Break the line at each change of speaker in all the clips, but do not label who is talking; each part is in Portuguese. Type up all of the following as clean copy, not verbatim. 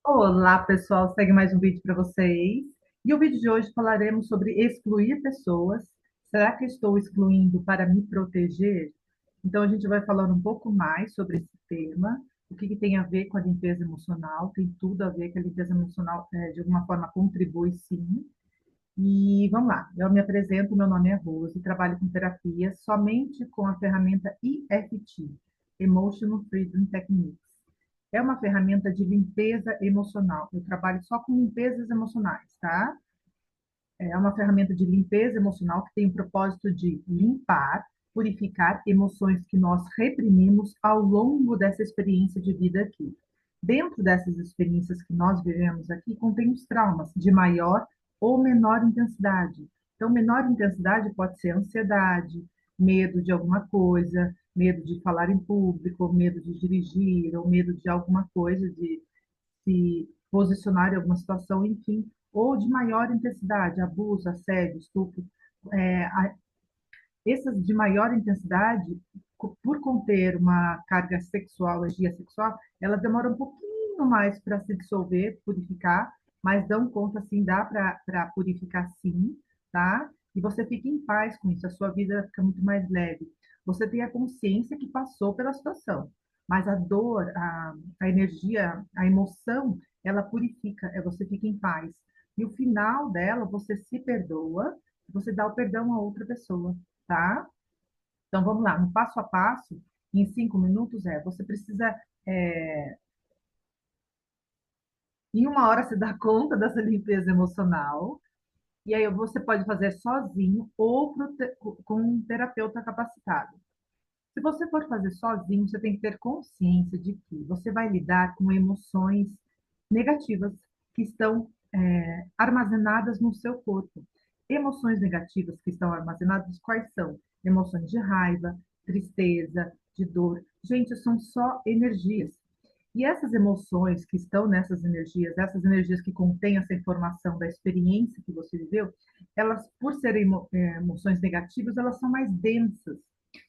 Olá, pessoal. Segue mais um vídeo para vocês. E o vídeo de hoje falaremos sobre excluir pessoas. Será que estou excluindo para me proteger? Então, a gente vai falar um pouco mais sobre esse tema. O que tem a ver com a limpeza emocional? Tem tudo a ver com a limpeza emocional, de alguma forma contribui sim. E vamos lá, eu me apresento, meu nome é Rose, trabalho com terapia somente com a ferramenta EFT, Emotional Freedom Techniques. É uma ferramenta de limpeza emocional. Eu trabalho só com limpezas emocionais, tá? É uma ferramenta de limpeza emocional que tem o propósito de limpar, purificar emoções que nós reprimimos ao longo dessa experiência de vida aqui. Dentro dessas experiências que nós vivemos aqui, contém os traumas de maior ou menor intensidade. Então, menor intensidade pode ser ansiedade, medo de alguma coisa, medo de falar em público, medo de dirigir, ou medo de alguma coisa, de se posicionar em alguma situação, enfim, ou de maior intensidade, abuso, assédio, estupro. É, essas de maior intensidade, por conter uma carga sexual, energia sexual, ela demora um pouquinho mais para se dissolver, purificar, mas dão conta, assim, dá para purificar sim, tá? E você fica em paz com isso, a sua vida fica muito mais leve. Você tem a consciência que passou pela situação, mas a dor, a energia, a emoção, ela purifica, você fica em paz. E o final dela, você se perdoa, você dá o perdão a outra pessoa, tá? Então vamos lá, no passo a passo, em 5 minutos você precisa, é, em uma hora você dá conta dessa limpeza emocional, e aí você pode fazer sozinho ou com um terapeuta capacitado. Se você for fazer sozinho, você tem que ter consciência de que você vai lidar com emoções negativas que estão armazenadas no seu corpo. Emoções negativas que estão armazenadas, quais são? Emoções de raiva, tristeza, de dor. Gente, são só energias. E essas emoções que estão nessas energias, essas energias que contêm essa informação da experiência que você viveu, elas, por serem emoções negativas, elas são mais densas.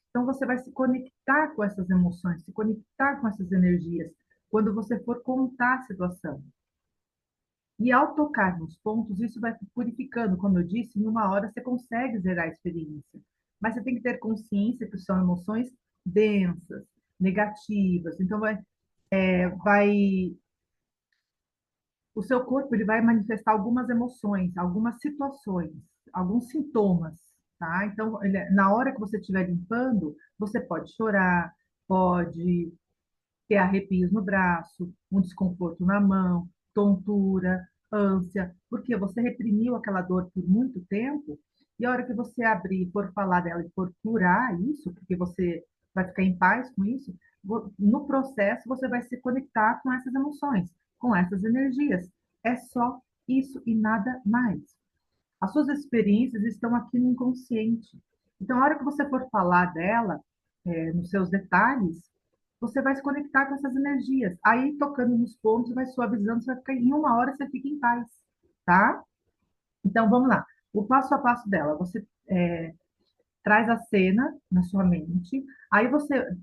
Então, você vai se conectar com essas emoções, se conectar com essas energias, quando você for contar a situação. E ao tocar nos pontos, isso vai purificando. Como eu disse, em uma hora você consegue zerar a experiência. Mas você tem que ter consciência que são emoções densas, negativas. Então, vai o seu corpo ele vai manifestar algumas emoções, algumas situações, alguns sintomas, tá? Então, na hora que você estiver limpando, você pode chorar, pode ter arrepios no braço, um desconforto na mão, tontura, ânsia, porque você reprimiu aquela dor por muito tempo, e a hora que você abrir e for falar dela e for curar isso, porque você vai ficar em paz com isso, no processo você vai se conectar com essas emoções, com essas energias. É só isso e nada mais. As suas experiências estão aqui no inconsciente. Então, a hora que você for falar dela, nos seus detalhes, você vai se conectar com essas energias. Aí, tocando nos pontos, vai suavizando, você vai ficar em uma hora, você fica em paz, tá? Então, vamos lá. O passo a passo dela, você traz a cena na sua mente. Aí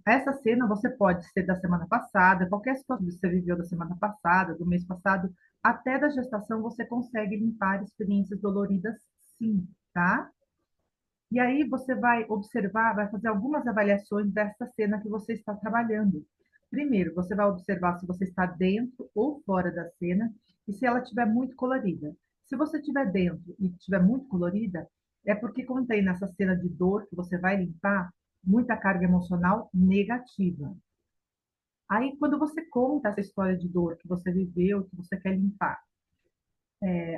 essa cena você pode ser da semana passada, qualquer situação que você viveu da semana passada, do mês passado, até da gestação você consegue limpar experiências doloridas, sim, tá? E aí você vai observar, vai fazer algumas avaliações dessa cena que você está trabalhando. Primeiro, você vai observar se você está dentro ou fora da cena e se ela estiver muito colorida. Se você estiver dentro e estiver muito colorida, é porque contém nessa cena de dor que você vai limpar muita carga emocional negativa. Aí, quando você conta essa história de dor que você viveu, que você quer limpar,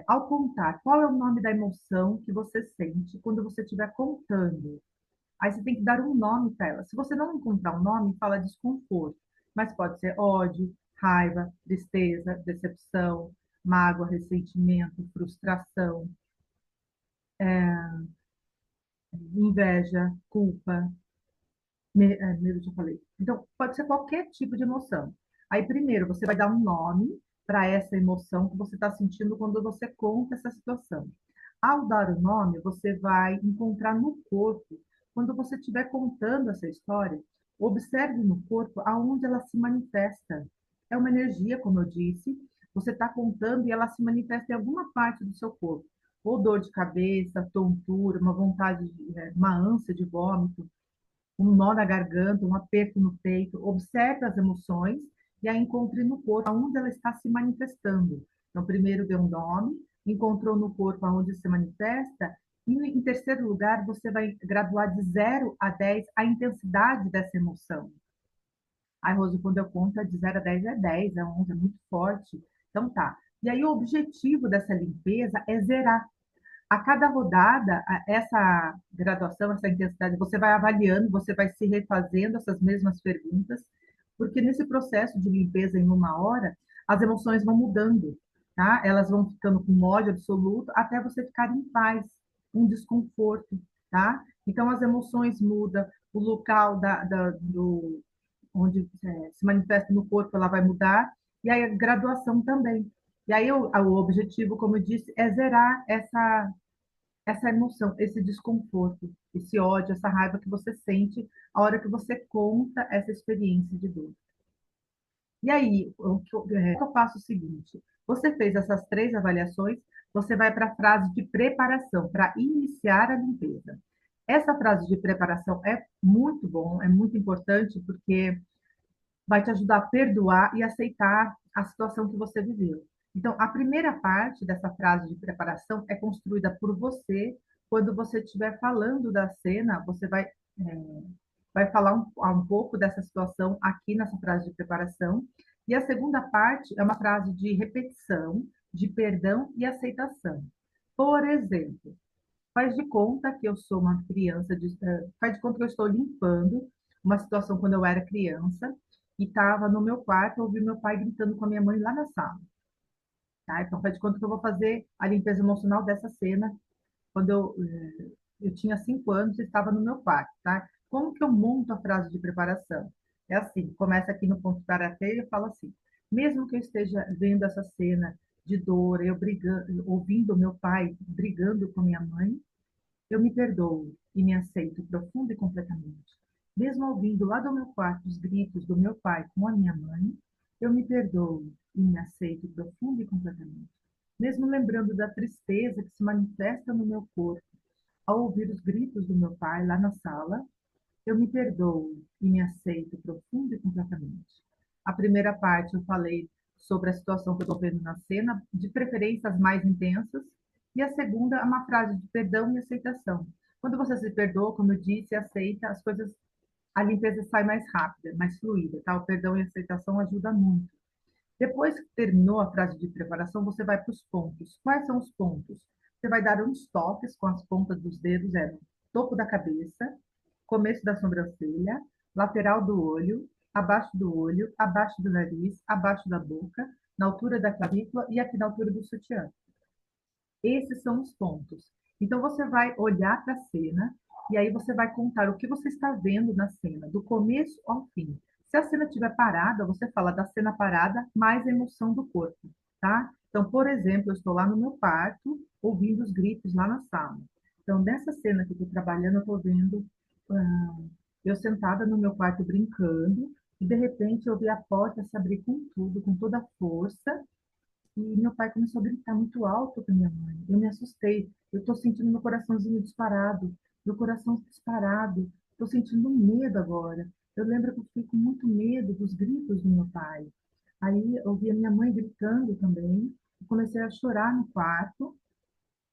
ao contar, qual é o nome da emoção que você sente quando você estiver contando? Aí você tem que dar um nome para ela. Se você não encontrar um nome, fala desconforto. Mas pode ser ódio, raiva, tristeza, decepção, mágoa, ressentimento, frustração, inveja, culpa, medo, já falei. Então, pode ser qualquer tipo de emoção. Aí, primeiro, você vai dar um nome para essa emoção que você está sentindo quando você conta essa situação. Ao dar o nome, você vai encontrar no corpo, quando você estiver contando essa história, observe no corpo aonde ela se manifesta. É uma energia, como eu disse, você está contando e ela se manifesta em alguma parte do seu corpo. Ou dor de cabeça, tontura, uma vontade, uma ânsia de vômito, um nó na garganta, um aperto no peito. Observe as emoções e a encontre no corpo, onde ela está se manifestando. Então, primeiro dê um nome, encontrou no corpo onde se manifesta, e em terceiro lugar, você vai graduar de 0 a 10 a intensidade dessa emoção. Ai, Rose, quando eu conto é de 0 a 10 é 10, é 11, é muito forte. Então tá. E aí o objetivo dessa limpeza é zerar. A cada rodada, essa graduação, essa intensidade, você vai avaliando, você vai se refazendo essas mesmas perguntas, porque nesse processo de limpeza em 1 hora, as emoções vão mudando, tá? Elas vão ficando com ódio absoluto até você ficar em paz, um desconforto, tá? Então as emoções mudam, o local onde se manifesta no corpo, ela vai mudar, e aí a graduação também. E aí o objetivo, como eu disse, é zerar essa emoção, esse desconforto, esse ódio, essa raiva que você sente a hora que você conta essa experiência de dor. E aí, eu faço o seguinte: você fez essas 3 avaliações, você vai para a frase de preparação, para iniciar a limpeza. Essa frase de preparação é muito bom, é muito importante, porque vai te ajudar a perdoar e aceitar a situação que você viveu. Então, a primeira parte dessa frase de preparação é construída por você. Quando você estiver falando da cena, você vai falar um pouco dessa situação aqui nessa frase de preparação. E a segunda parte é uma frase de repetição, de perdão e aceitação. Por exemplo, faz de conta que eu sou uma criança, faz de conta que eu estou limpando uma situação quando eu era criança e estava no meu quarto, eu ouvi meu pai gritando com a minha mãe lá na sala, tá? Então faz de conta que eu vou fazer a limpeza emocional dessa cena quando eu tinha 5 anos e estava no meu quarto, tá? Como que eu monto a frase de preparação? É assim, começa aqui no ponto karatê e eu falo assim: mesmo que eu esteja vendo essa cena de dor, eu brigando, ouvindo meu pai brigando com minha mãe, eu me perdoo e me aceito profunda e completamente. Mesmo ouvindo lá do meu quarto os gritos do meu pai com a minha mãe, eu me perdoo e me aceito profunda e completamente. Mesmo lembrando da tristeza que se manifesta no meu corpo ao ouvir os gritos do meu pai lá na sala, eu me perdoo e me aceito profunda e completamente. A primeira parte eu falei sobre a situação que eu estou vendo na cena, de preferência as mais intensas, e a segunda é uma frase de perdão e aceitação. Quando você se perdoa, como eu disse, aceita, as coisas, a limpeza sai mais rápida, mais fluida, tá? O perdão e a aceitação ajuda muito. Depois que terminou a frase de preparação, você vai para os pontos. Quais são os pontos? Você vai dar uns toques com as pontas dos dedos, no topo da cabeça, começo da sobrancelha, lateral do olho, abaixo do nariz, abaixo da boca, na altura da clavícula e aqui na altura do sutiã. Esses são os pontos. Então você vai olhar para a cena e aí você vai contar o que você está vendo na cena, do começo ao fim. Se a cena estiver parada, você fala da cena parada mais a emoção do corpo, tá? Então, por exemplo, eu estou lá no meu quarto, ouvindo os gritos lá na sala. Então, nessa cena que eu estou trabalhando, eu estou vendo eu sentada no meu quarto brincando, e de repente eu vi a porta se abrir com tudo, com toda a força, e meu pai começou a gritar muito alto com minha mãe. Eu me assustei. Eu estou sentindo meu coraçãozinho disparado. Meu coração disparado. Estou sentindo medo agora. Eu lembro que eu fiquei com muito medo dos gritos do meu pai. Aí eu vi a minha mãe gritando também. Eu comecei a chorar no quarto,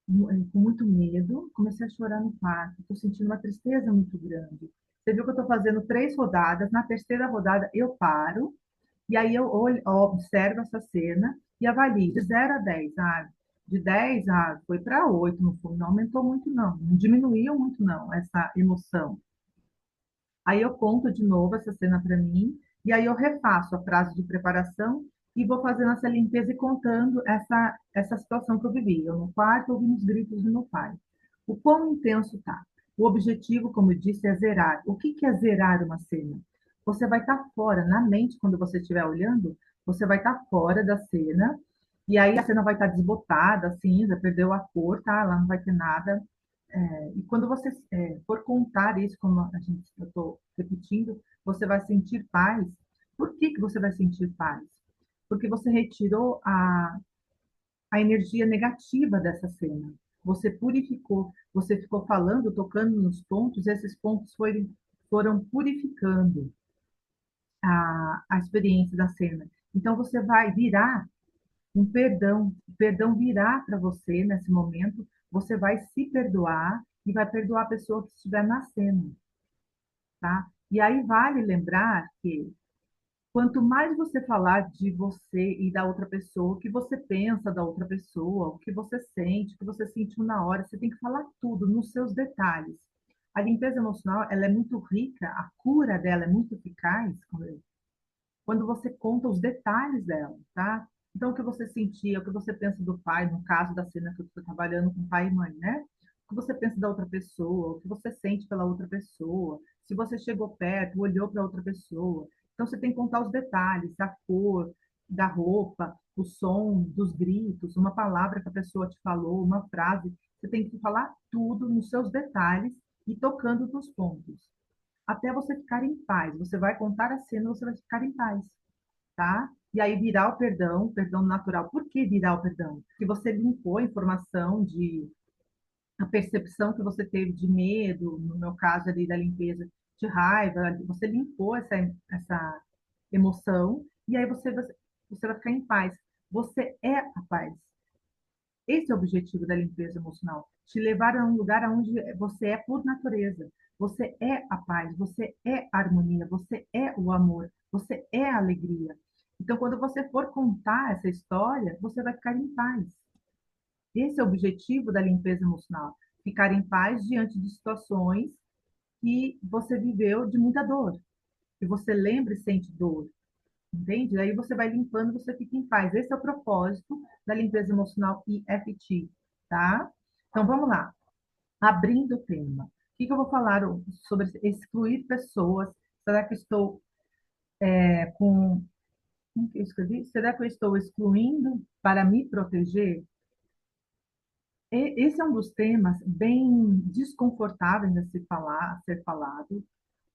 com muito medo. Comecei a chorar no quarto. Estou sentindo uma tristeza muito grande. Você viu que eu estou fazendo 3 rodadas. Na terceira rodada eu paro e aí eu observo essa cena e avalio de 0 a 10. De 10, foi para 8 no fundo, não aumentou muito não, não diminuiu muito não, essa emoção. Aí eu conto de novo essa cena para mim, e aí eu refaço a frase de preparação e vou fazendo essa limpeza e contando essa situação que eu vivi. Eu no quarto ouvindo os gritos do meu pai. O quão intenso tá? O objetivo, como eu disse, é zerar. O que que é zerar uma cena? Você vai estar fora, na mente, quando você estiver olhando, você vai estar fora da cena, e aí a cena vai estar desbotada, cinza, perdeu a cor, tá? Lá não vai ter nada. E quando você for contar isso, como eu estou repetindo, você vai sentir paz. Por que que você vai sentir paz? porque você retirou a energia negativa dessa cena. Você purificou, você ficou falando, tocando nos pontos, e esses pontos foram purificando a experiência da cena. Então você vai virar um perdão, o perdão virá para você nesse momento, você vai se perdoar e vai perdoar a pessoa que estiver na cena, tá? E aí vale lembrar que quanto mais você falar de você e da outra pessoa, o que você pensa da outra pessoa, o que você sente, o que você sentiu na hora, você tem que falar tudo nos seus detalhes. A limpeza emocional, ela é muito rica, a cura dela é muito eficaz quando você conta os detalhes dela, tá? Então, o que você sentia, o que você pensa do pai, no caso da cena que eu estou trabalhando com pai e mãe, né? O que você pensa da outra pessoa, o que você sente pela outra pessoa, se você chegou perto, olhou para outra pessoa. Então, você tem que contar os detalhes, a cor da roupa, o som, dos gritos, uma palavra que a pessoa te falou, uma frase. Você tem que falar tudo nos seus detalhes e tocando nos pontos até você ficar em paz. Você vai contar a cena, você vai ficar em paz, tá? E aí virar o perdão natural. Por que virar o perdão? Porque você limpou a informação a percepção que você teve de medo, no meu caso ali da limpeza, de raiva, você limpou essa emoção e aí você vai ficar em paz. Você é a paz. Esse é o objetivo da limpeza emocional, te levar a um lugar onde você é por natureza. Você é a paz, você é a harmonia, você é o amor, você é a alegria. Então, quando você for contar essa história, você vai ficar em paz. Esse é o objetivo da limpeza emocional, ficar em paz diante de situações que você viveu de muita dor, que você lembra e sente dor, entende? Aí você vai limpando, você fica em paz. Esse é o propósito da limpeza emocional EFT, tá? Então vamos lá, abrindo o tema. O que que eu vou falar sobre excluir pessoas? Será que estou com. Como que eu escrevi? Será que eu estou excluindo para me proteger? Esse é um dos temas bem desconfortáveis de se falar, ser falado,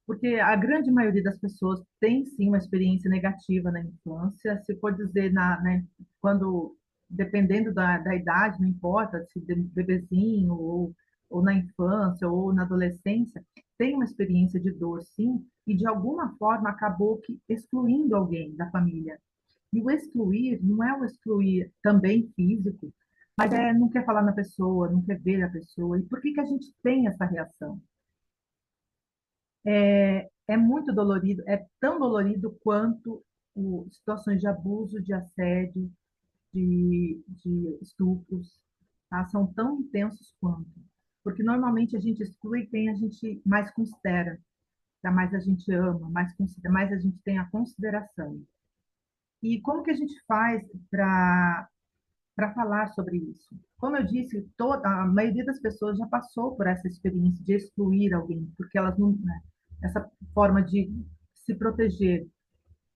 porque a grande maioria das pessoas tem sim uma experiência negativa na infância. Se for dizer quando, dependendo da idade, não importa se de bebezinho ou na infância ou na adolescência, tem uma experiência de dor, sim, e de alguma forma acabou que excluindo alguém da família. E o excluir não é o excluir também físico, mas não quer falar na pessoa, não quer ver a pessoa. E por que que a gente tem essa reação? É muito dolorido, é tão dolorido quanto situações de abuso, de assédio, de estupros, tá? São tão intensos quanto. Porque normalmente a gente exclui quem a gente mais considera, tá? Mais a gente ama, mais a gente tem a consideração. E como que a gente faz para falar sobre isso? Como eu disse, a maioria das pessoas já passou por essa experiência de excluir alguém, porque elas não, né, essa forma de se proteger,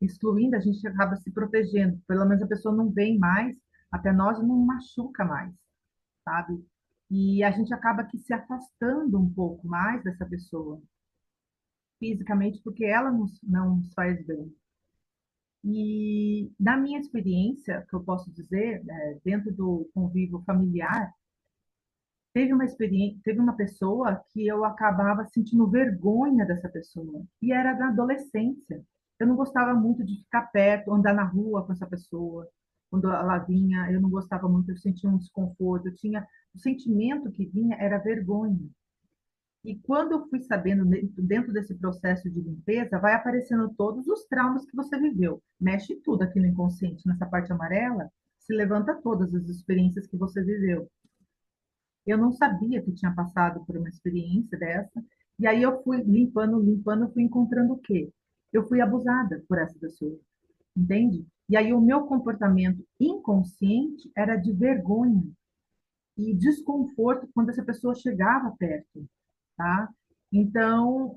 excluindo, a gente acaba se protegendo, pelo menos a pessoa não vem mais, até nós não machuca mais, sabe? E a gente acaba que se afastando um pouco mais dessa pessoa, fisicamente, porque ela não nos faz bem. E na minha experiência, que eu posso dizer, dentro do convívio familiar, teve uma pessoa que eu acabava sentindo vergonha dessa pessoa, e era da adolescência. Eu não gostava muito de ficar perto, andar na rua com essa pessoa. Quando ela vinha, eu não gostava muito, eu sentia um desconforto, eu tinha o sentimento que vinha era vergonha. E quando eu fui sabendo dentro desse processo de limpeza, vai aparecendo todos os traumas que você viveu. Mexe tudo aqui no inconsciente, nessa parte amarela, se levanta todas as experiências que você viveu. Eu não sabia que tinha passado por uma experiência dessa. E aí eu fui limpando, limpando, eu fui encontrando o quê? Eu fui abusada por essa pessoa, entende? E aí o meu comportamento inconsciente era de vergonha e desconforto quando essa pessoa chegava perto, tá? Então,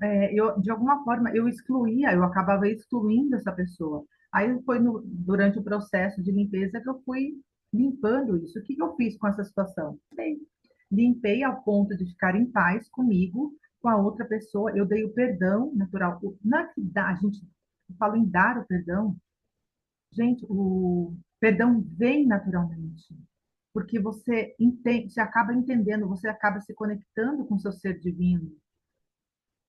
de alguma forma, eu acabava excluindo essa pessoa. Aí foi durante o processo de limpeza que eu fui limpando isso. O que que eu fiz com essa situação? Limpei ao ponto de ficar em paz comigo, com a outra pessoa. Eu dei o perdão natural. Na que dá, a gente fala em dar o perdão, Gente, o perdão vem naturalmente, porque você entende, você acaba entendendo, você acaba se conectando com o seu ser divino,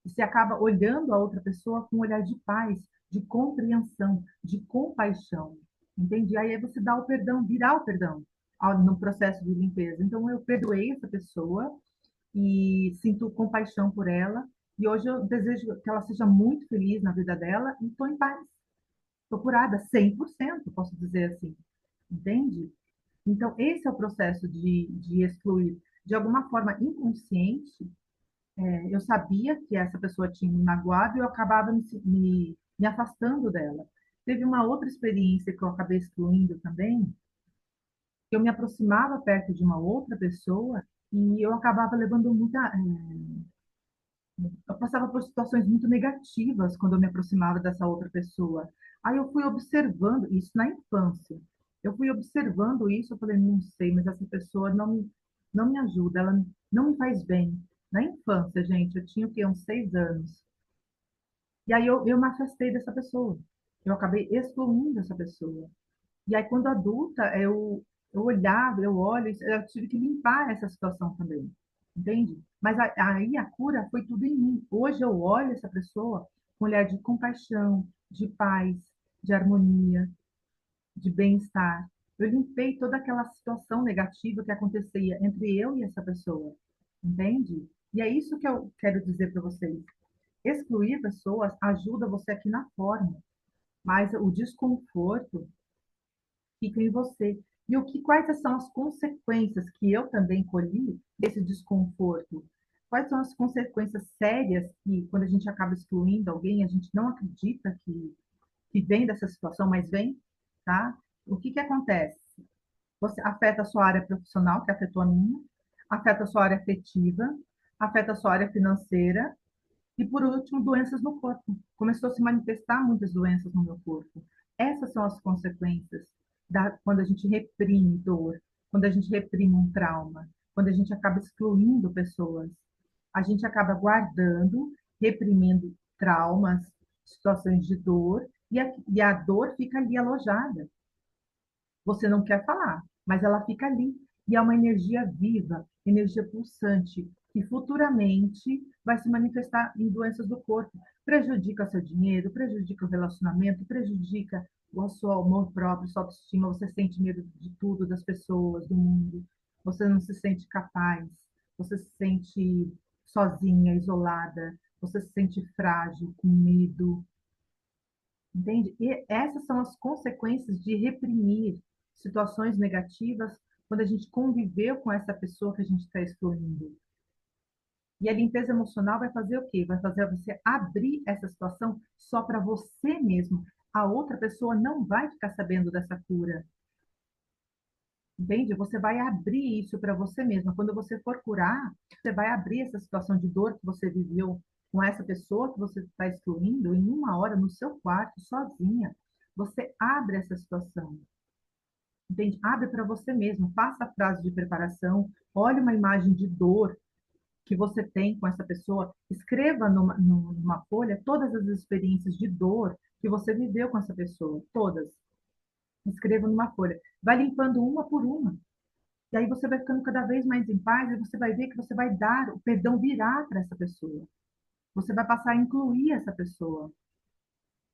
e você acaba olhando a outra pessoa com um olhar de paz, de compreensão, de compaixão, entende? Aí você dá o perdão, virá o perdão no processo de limpeza. Então, eu perdoei essa pessoa e sinto compaixão por ela, e hoje eu desejo que ela seja muito feliz na vida dela e estou em paz. Estou curada 100%, posso dizer assim. Entende? Então, esse é o processo de excluir. De alguma forma inconsciente, eu sabia que essa pessoa tinha me magoado e eu acabava me afastando dela. Teve uma outra experiência que eu acabei excluindo também, que eu me aproximava perto de uma outra pessoa e eu acabava levando eu passava por situações muito negativas quando eu me aproximava dessa outra pessoa. Aí eu fui observando isso na infância. Eu fui observando isso, eu falei, não sei, mas essa pessoa não me ajuda, ela não me faz bem. Na infância, gente, eu tinha o quê? Uns 6 anos. E aí eu me afastei dessa pessoa. Eu acabei excluindo essa pessoa. E aí, quando adulta, eu olhava, eu olho, eu tive que limpar essa situação também, entende? Mas aí a cura foi tudo em mim. Hoje eu olho essa pessoa com um olhar de compaixão, de paz, de harmonia, de bem-estar. Eu limpei toda aquela situação negativa que acontecia entre eu e essa pessoa, entende? E é isso que eu quero dizer para vocês. Excluir pessoas ajuda você aqui na forma, mas o desconforto fica em você. E quais são as consequências que eu também colhi desse desconforto? Quais são as consequências sérias que, quando a gente acaba excluindo alguém, a gente não acredita que vem dessa situação, mas vem, tá? O que que acontece? Você afeta a sua área profissional, que afetou a minha, afeta a sua área afetiva, afeta a sua área financeira, e, por último, doenças no corpo. Começou a se manifestar muitas doenças no meu corpo. Essas são as consequências quando a gente reprime dor, quando a gente reprime um trauma, quando a gente acaba excluindo pessoas. A gente acaba guardando, reprimindo traumas, situações de dor, e a dor fica ali alojada. Você não quer falar, mas ela fica ali. E é uma energia viva, energia pulsante, que futuramente vai se manifestar em doenças do corpo. Prejudica seu dinheiro, prejudica o relacionamento, prejudica o seu amor próprio, sua autoestima. Você sente medo de tudo, das pessoas, do mundo. Você não se sente capaz. Você se sente sozinha, isolada. Você se sente frágil, com medo. Entende? E essas são as consequências de reprimir situações negativas quando a gente conviveu com essa pessoa que a gente está excluindo. E a limpeza emocional vai fazer o quê? Vai fazer você abrir essa situação só para você mesmo. A outra pessoa não vai ficar sabendo dessa cura. Entende? Você vai abrir isso para você mesma. Quando você for curar, você vai abrir essa situação de dor que você viveu com essa pessoa que você está excluindo em uma hora no seu quarto, sozinha. Você abre essa situação. Entende? Abre para você mesmo. Faça a frase de preparação. Olhe uma imagem de dor que você tem com essa pessoa. Escreva numa folha todas as experiências de dor que você viveu com essa pessoa. Todas. Escreva numa folha. Vai limpando uma por uma. E aí você vai ficando cada vez mais em paz e você vai ver que você vai dar, o perdão virá para essa pessoa. Você vai passar a incluir essa pessoa,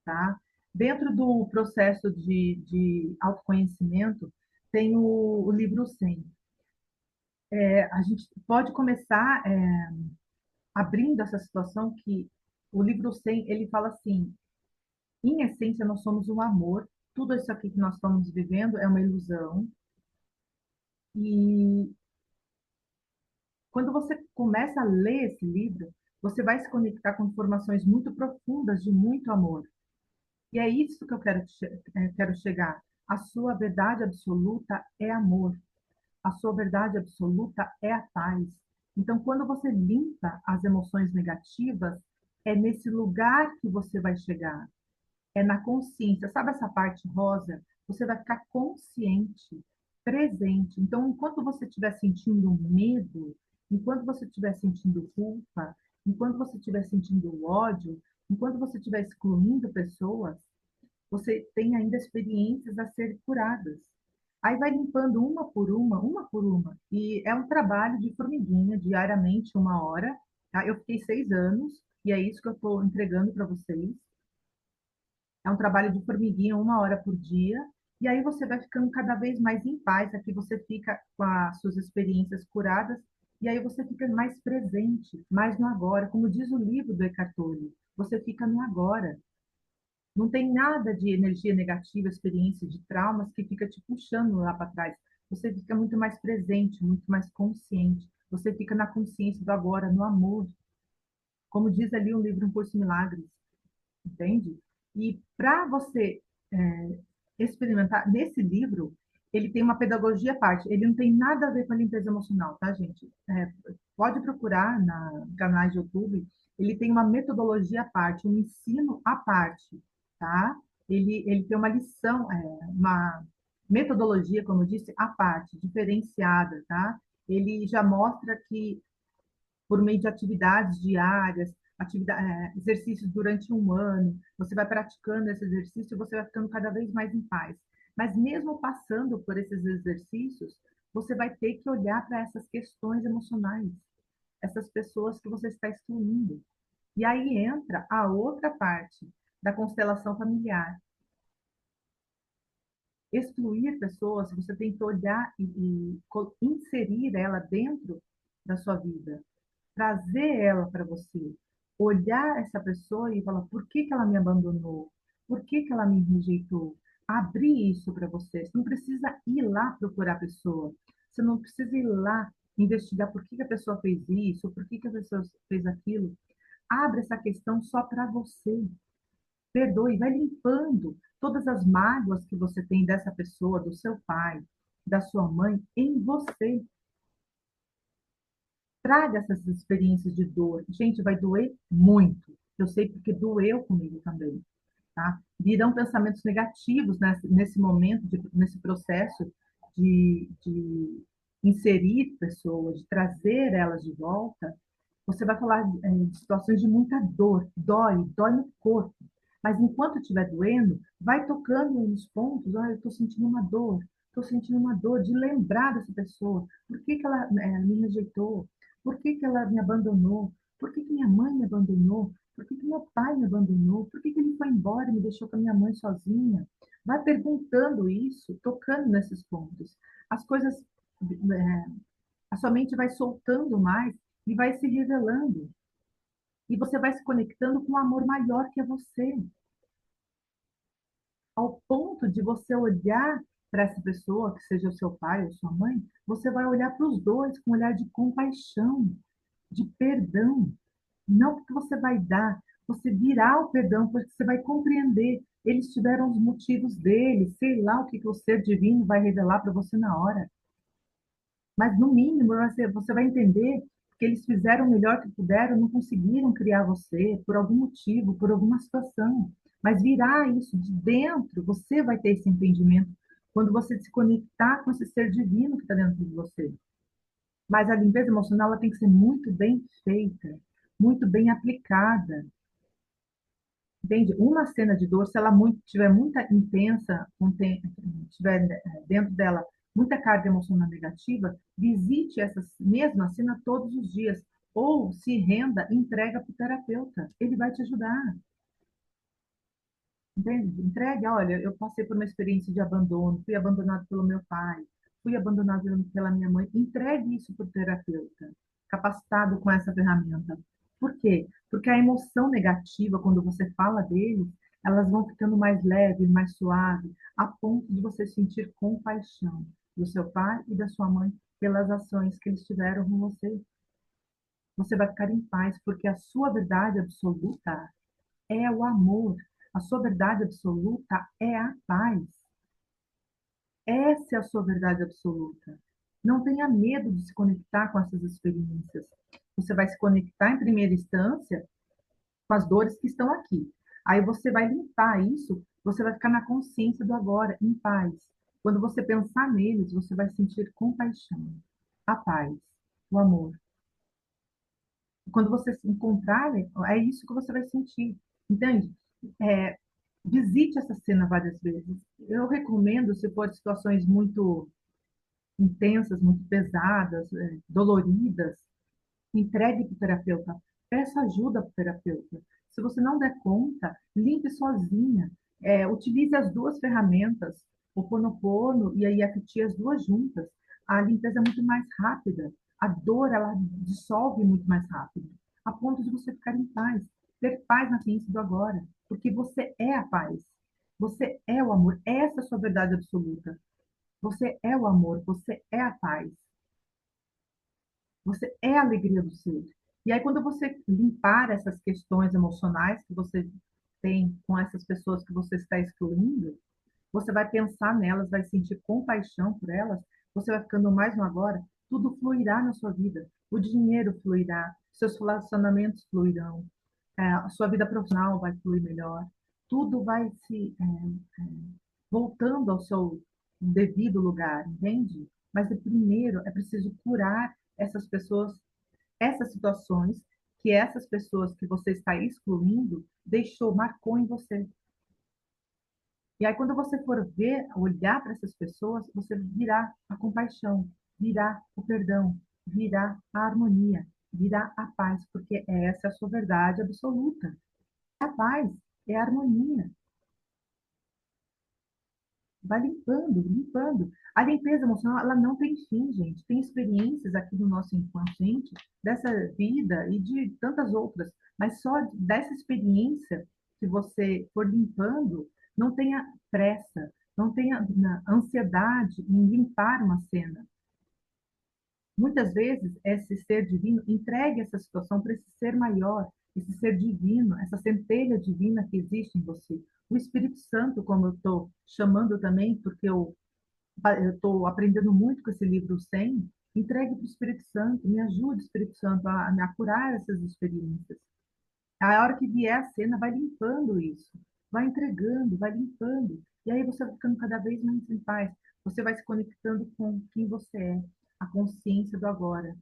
tá? Dentro do processo de autoconhecimento, tem o livro 100. A gente pode começar abrindo essa situação que o livro 100, ele fala assim, em essência, nós somos um amor, tudo isso aqui que nós estamos vivendo é uma ilusão, e quando você começa a ler esse livro, você vai se conectar com informações muito profundas de muito amor. E é isso que eu quero chegar. A sua verdade absoluta é amor. A sua verdade absoluta é a paz. Então, quando você limpa as emoções negativas, é nesse lugar que você vai chegar. É na consciência. Sabe essa parte rosa? Você vai ficar consciente, presente. Então, enquanto você estiver sentindo medo, enquanto você estiver sentindo culpa, enquanto você estiver sentindo ódio, enquanto você estiver excluindo pessoas, você tem ainda experiências a ser curadas. Aí vai limpando uma por uma. E é um trabalho de formiguinha, diariamente, 1 hora. Tá? Eu fiquei 6 anos, e é isso que eu estou entregando para vocês. É um trabalho de formiguinha, 1 hora por dia. E aí você vai ficando cada vez mais em paz. Aqui você fica com as suas experiências curadas. E aí você fica mais presente, mais no agora. Como diz o livro do Eckhart Tolle, você fica no agora. Não tem nada de energia negativa, experiência de traumas que fica te puxando lá para trás. Você fica muito mais presente, muito mais consciente. Você fica na consciência do agora, no amor. Como diz ali o livro Um Curso em Milagres, entende? E para você é, experimentar, nesse livro, ele tem uma pedagogia à parte. Ele não tem nada a ver com a limpeza emocional, tá, gente? Pode procurar na canais de YouTube. Ele tem uma metodologia à parte, um ensino à parte, tá? Ele tem uma lição, uma metodologia, como eu disse, à parte, diferenciada, tá? Ele já mostra que por meio de atividades diárias, exercícios durante 1 ano, você vai praticando esse exercício e você vai ficando cada vez mais em paz. Mas mesmo passando por esses exercícios, você vai ter que olhar para essas questões emocionais, essas pessoas que você está excluindo. E aí entra a outra parte da constelação familiar. Excluir pessoas, você tem que olhar e inserir ela dentro da sua vida, trazer ela para você, olhar essa pessoa e falar por que que ela me abandonou, por que que ela me rejeitou, abrir isso para você. Você não precisa ir lá procurar a pessoa, você não precisa ir lá investigar por que que a pessoa fez isso, por que que a pessoa fez aquilo. Abre essa questão só para você. Perdoe, vai limpando todas as mágoas que você tem dessa pessoa, do seu pai, da sua mãe, em você. Traga essas experiências de dor. Gente, vai doer muito. Eu sei porque doeu comigo também, tá? Virão pensamentos negativos nesse momento, nesse processo de inserir pessoas, de trazer elas de volta. Você vai falar de situações de muita dor, dói no corpo. Mas enquanto estiver doendo, vai tocando nos pontos. Olha, eu estou sentindo uma dor de lembrar dessa pessoa. Por que que ela me rejeitou? Por que que ela me abandonou? Por que que minha mãe me abandonou? Por que que meu pai me abandonou? Por que que ele foi embora e me deixou com a minha mãe sozinha? Vai perguntando isso, tocando nesses pontos. As coisas, a sua mente vai soltando mais e vai se revelando. E você vai se conectando com um amor maior que é você, ao ponto de você olhar para essa pessoa, que seja o seu pai ou sua mãe, você vai olhar para os dois com um olhar de compaixão, de perdão. Não porque você vai dar, você virá o perdão, porque você vai compreender. Eles tiveram os motivos deles, sei lá o que, que o ser divino vai revelar para você na hora. Mas, no mínimo, você vai entender que eles fizeram o melhor que puderam, não conseguiram criar você por algum motivo, por alguma situação. Mas virá isso de dentro, você vai ter esse entendimento quando você se conectar com esse ser divino que está dentro de você. Mas a limpeza emocional ela tem que ser muito bem feita, muito bem aplicada. Entende? Uma cena de dor, se ela tiver muita intensa, tiver dentro dela muita carga emocional negativa, visite essa mesma cena todos os dias. Ou se renda, entrega para o terapeuta. Ele vai te ajudar. Entende? Entregue, olha, eu passei por uma experiência de abandono, fui abandonado pelo meu pai, fui abandonado pela minha mãe. Entregue isso para o terapeuta, capacitado com essa ferramenta. Por quê? Porque a emoção negativa, quando você fala deles, elas vão ficando mais leves, mais suaves, a ponto de você sentir compaixão do seu pai e da sua mãe pelas ações que eles tiveram com você. Você vai ficar em paz, porque a sua verdade absoluta é o amor. A sua verdade absoluta é a paz. Essa é a sua verdade absoluta. Não tenha medo de se conectar com essas experiências. Você vai se conectar em primeira instância com as dores que estão aqui. Aí você vai limpar isso, você vai ficar na consciência do agora, em paz. Quando você pensar neles, você vai sentir compaixão, a paz, o amor. Quando você se encontrar, é isso que você vai sentir. Entende? Visite essa cena várias vezes. Eu recomendo, se for situações muito intensas, muito pesadas, doloridas, entregue para o terapeuta. Peça ajuda para o terapeuta. Se você não der conta, limpe sozinha. Utilize as duas ferramentas, o Ponopono e a EFT, as duas juntas. A limpeza é muito mais rápida. A dor, ela dissolve muito mais rápido, a ponto de você ficar em paz. Ter paz na ciência do agora, porque você é a paz. Você é o amor. Essa é a sua verdade absoluta. Você é o amor, você é a paz. Você é a alegria do ser. E aí, quando você limpar essas questões emocionais que você tem com essas pessoas que você está excluindo, você vai pensar nelas, vai sentir compaixão por elas, você vai ficando mais no agora, tudo fluirá na sua vida. O dinheiro fluirá, seus relacionamentos fluirão, a sua vida profissional vai fluir melhor, tudo vai se voltando ao seu devido lugar, entende? Mas primeiro é preciso curar essas pessoas, essas situações que essas pessoas que você está excluindo deixou, marcou em você. E aí, quando você for ver, olhar para essas pessoas, você virá a compaixão, virá o perdão, virá a harmonia, virá a paz, porque essa é a sua verdade absoluta. A paz é a harmonia. Vai limpando, limpando. A limpeza emocional, ela não tem fim, gente. Tem experiências aqui do nosso inconsciente, dessa vida e de tantas outras, mas só dessa experiência que você for limpando, não tenha pressa, não tenha ansiedade em limpar uma cena. Muitas vezes, esse ser divino entregue essa situação para esse ser maior, esse ser divino, essa centelha divina que existe em você. O Espírito Santo, como eu estou chamando também, porque eu estou aprendendo muito com esse livro 100, entregue para o Espírito Santo, me ajude, Espírito Santo, a curar essas experiências. A hora que vier a cena, vai limpando isso, vai entregando, vai limpando, e aí você vai ficando cada vez mais em paz, você vai se conectando com quem você é, a consciência do agora,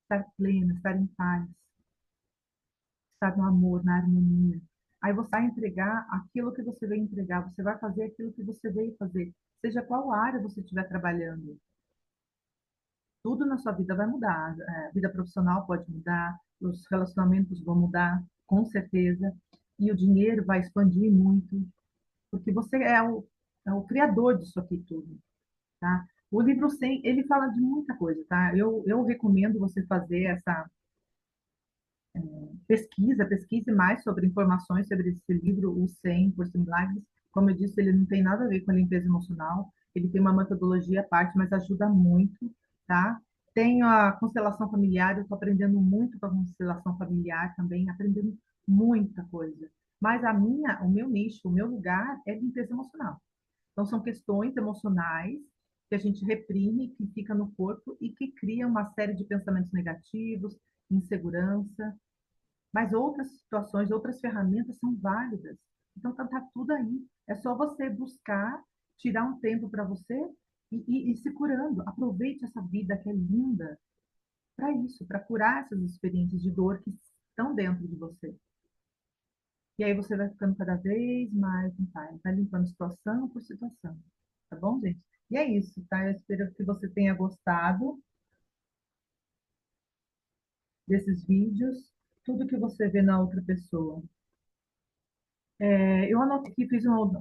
estar plena, estar em paz, estar no amor, na harmonia. Aí você vai entregar aquilo que você veio entregar, você vai fazer aquilo que você veio fazer, seja qual área você estiver trabalhando. Tudo na sua vida vai mudar. A vida profissional pode mudar, os relacionamentos vão mudar, com certeza, e o dinheiro vai expandir muito, porque você é o criador disso aqui tudo, tá? O livro 100, ele fala de muita coisa, tá? Eu recomendo você fazer essa pesquise mais sobre informações sobre esse livro, o 100 Curso de Milagres. Como eu disse, ele não tem nada a ver com a limpeza emocional, ele tem uma metodologia à parte, mas ajuda muito, tá? Tenho a constelação familiar, eu estou aprendendo muito com a constelação familiar também, aprendendo muita coisa. Mas o meu nicho, o meu lugar é limpeza emocional. Então, são questões emocionais que a gente reprime, que fica no corpo e que cria uma série de pensamentos negativos, insegurança, mas outras situações, outras ferramentas são válidas. Então tá tudo aí. É só você buscar, tirar um tempo para você e se curando. Aproveite essa vida que é linda para isso, para curar essas experiências de dor que estão dentro de você. E aí você vai ficando cada vez mais em paz, vai limpando situação por situação. Tá bom, gente? E é isso, tá? Eu espero que você tenha gostado desses vídeos, tudo que você vê na outra pessoa. Eu anotei aqui,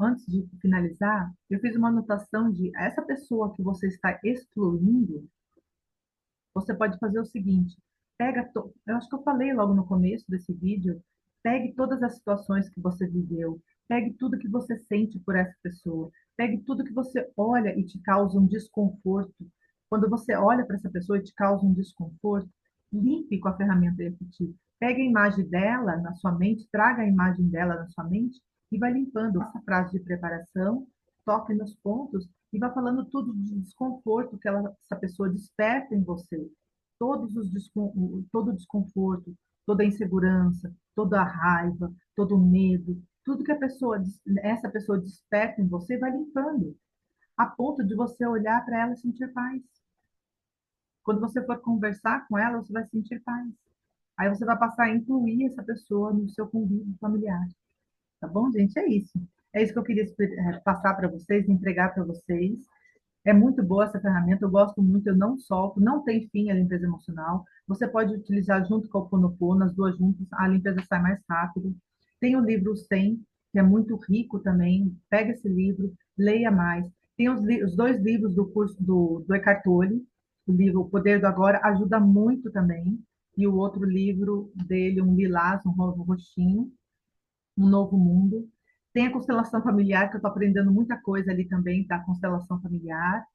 antes de finalizar, eu fiz uma anotação de essa pessoa que você está excluindo, você pode fazer o seguinte, eu acho que eu falei logo no começo desse vídeo, pegue todas as situações que você viveu, pegue tudo que você sente por essa pessoa, pegue tudo que você olha e te causa um desconforto. Quando você olha para essa pessoa e te causa um desconforto, limpe com a ferramenta EFT. Pegue a imagem dela na sua mente, traga a imagem dela na sua mente e vai limpando essa frase de preparação, toque nos pontos e vai falando tudo de desconforto que essa pessoa desperta em você. Todo o desconforto, toda a insegurança, toda a raiva, todo o medo, tudo que essa pessoa desperta em você, vai limpando, a ponto de você olhar para ela e sentir paz. Quando você for conversar com ela, você vai sentir paz. Aí você vai passar a incluir essa pessoa no seu convívio familiar. Tá bom, gente? É isso. É isso que eu queria passar para vocês, entregar para vocês. É muito boa essa ferramenta, eu gosto muito, eu não solto, não tem fim a limpeza emocional. Você pode utilizar junto com o Ho'oponopono, as duas juntas, a limpeza sai mais rápido. Tem o livro 100, que é muito rico também. Pega esse livro, leia mais. Tem os dois livros do curso do Eckhart Tolle, o livro O Poder do Agora, ajuda muito também. E o outro livro dele, um lilás, um roxinho, Um Novo Mundo. Tem a constelação familiar, que eu estou aprendendo muita coisa ali também, da constelação familiar.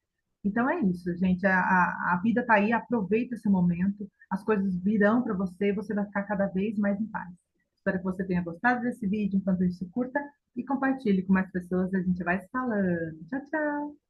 Então é isso, gente. A vida está aí, aproveita esse momento, as coisas virão para você, você vai ficar cada vez mais em paz. Espero que você tenha gostado desse vídeo. Enquanto isso, curta e compartilhe com mais pessoas. A gente vai se falando. Tchau, tchau!